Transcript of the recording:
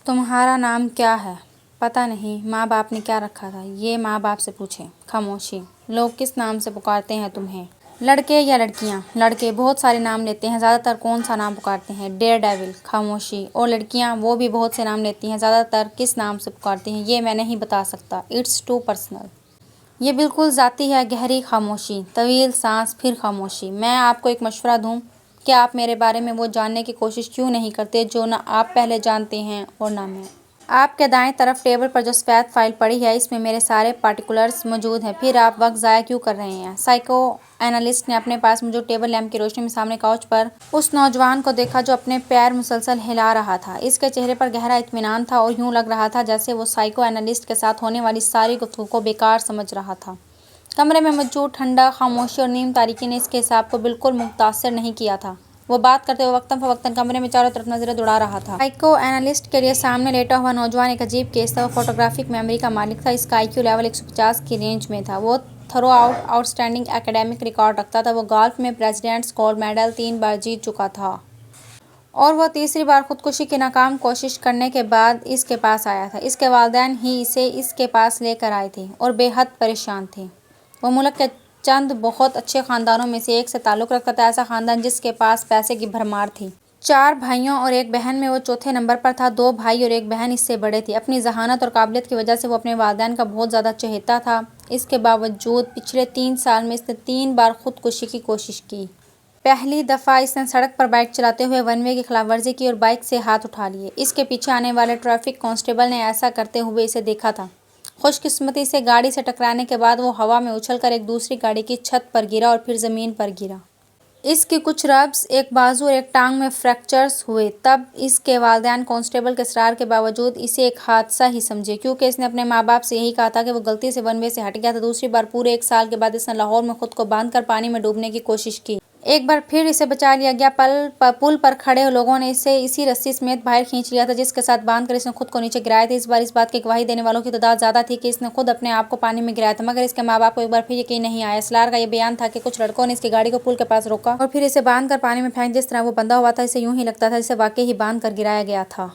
تمہارا نام کیا ہے؟ پتہ نہیں، ماں باپ نے کیا رکھا تھا؟ یہ ماں باپ سے پوچھیں۔ خاموشی۔ لوگ کس نام سے پکارتے ہیں تمہیں؟ لڑکے یا لڑکیاں؟ لڑکے بہت سارے نام لیتے ہیں، زیادہ تر کون سا نام پکارتے ہیں؟ Dear devil. خاموشی۔ اور لڑکیاں؟ وہ بھی بہت سے نام لیتی ہیں، زیادہ تر کس نام سے پکارتی ہیں؟ یہ میں نہیں بتا سکتا، اٹس ٹو پرسنل۔ یہ بالکل ذاتی ہے۔ گہری خاموشی، طویل سانس، پھر خاموشی۔ میں آپ کو ایک مشورہ دوں؟ کیا آپ میرے بارے میں وہ جاننے کی کوشش کیوں نہیں کرتے جو نہ آپ پہلے جانتے ہیں اور نہ میں؟ آپ کے دائیں طرف ٹیبل پر جو سفید فائل پڑی ہے، اس میں میرے سارے پارٹیکولرز موجود ہیں۔ پھر آپ وقت ضائع کیوں کر رہے ہیں؟ سائیکو اینالسٹ نے اپنے پاس موجود ٹیبل لیمپ کی روشنی میں سامنے کاؤچ پر اس نوجوان کو دیکھا جو اپنے پیر مسلسل ہلا رہا تھا۔ اس کے چہرے پر گہرا اطمینان تھا اور یوں لگ رہا تھا جیسے وہ سائیکو اینالسٹ کے ساتھ ہونے والی ساری گفتگو کو بیکار سمجھ رہا تھا۔ کمرے میں موجود ٹھنڈک، خاموشی اور نیم تاریکی نے اس کے اعصاب کو بالکل متاثر نہیں کیا تھا۔ وہ بات کرتے ہوئے وقتاً فوقتاً کمرے میں چاروں طرف نظریں دوڑا رہا تھا۔ سائیکو اینالسٹ کے لیے سامنے لیٹا ہوا نوجوان ایک عجیب کیس تھا۔ وہ فوٹوگرافک میموری کا مالک تھا۔ اس کا IQ لیول 150 کی رینج میں تھا۔ وہ تھرو آؤٹ اسٹینڈنگ ایکیڈیمک ریکارڈ رکھتا تھا۔ وہ گالف میں پریزیڈنٹس گولڈ میڈل 3 بار جیت چکا تھا۔ اور وہ تیسری بار خودکشی کی ناکام کوشش کرنے کے بعد اس کے پاس آیا تھا۔ اس کے والدین ہی اسے اس کے پاس لے کر آئے تھے اور بے حد پریشان تھے۔ وہ ملک کے چند بہت اچھے خاندانوں میں سے ایک سے تعلق رکھتا تھا، ایسا خاندان جس کے پاس پیسے کی بھرمار تھی۔ 4 بھائیوں اور ایک بہن میں وہ چوتھے نمبر پر تھا۔ 2 بھائی اور ایک بہن اس سے بڑے تھے۔ اپنی ذہانت اور قابلیت کی وجہ سے وہ اپنے والدین کا بہت زیادہ چہیتا تھا۔ اس کے باوجود پچھلے 3 سال میں اس نے 3 بار خودکشی کی کوشش کی۔ پہلی دفعہ اس نے سڑک پر بائیک چلاتے ہوئے ون وے کی خلاف ورزی کی اور بائیک سے ہاتھ اٹھا لیے۔ اس کے پیچھے آنے والے ٹریفک کانسٹیبل نے ایسا کرتے ہوئے اسے دیکھا تھا۔ خوش قسمتی سے گاڑی سے ٹکرانے کے بعد وہ ہوا میں اچھل کر ایک دوسری گاڑی کی چھت پر گرا اور پھر زمین پر گرا۔ اس کی کچھ ربز، ایک بازو اور ایک ٹانگ میں فریکچرز ہوئے۔ تب اس کے والدین کانسٹیبل کے اصرار کے باوجود اسے ایک حادثہ ہی سمجھے، کیونکہ اس نے اپنے ماں باپ سے یہی کہا تھا کہ وہ غلطی سے ون وے سے ہٹ گیا تھا۔ دوسری بار پورے 1 سال کے بعد اس نے لاہور میں خود کو باندھ کر پانی میں ڈوبنے کی کوشش کی۔ ایک بار پھر اسے بچا لیا گیا۔ پل پر کھڑے لوگوں نے اسے اسی رسی سمیت باہر کھینچ لیا تھا جس کے ساتھ باندھ کر اس نے خود کو نیچے گرایا تھا۔ اس بار اس بات کی گواہی دینے والوں کی تعداد زیادہ تھی کہ اس نے خود اپنے آپ کو پانی میں گرایا تھا، مگر اس کے ماں باپ کو ایک بار پھر یقین نہیں آیا۔ اسرار کا یہ بیان تھا کہ کچھ لڑکوں نے اس کی گاڑی کو پل کے پاس روکا اور پھر اسے باندھ کر پانی میں پھینک۔ جس طرح وہ بندھا ہوا تھا، اسے یوں ہی لگتا تھا جیسے واقعی ہی باندھ کر گرایا گیا تھا۔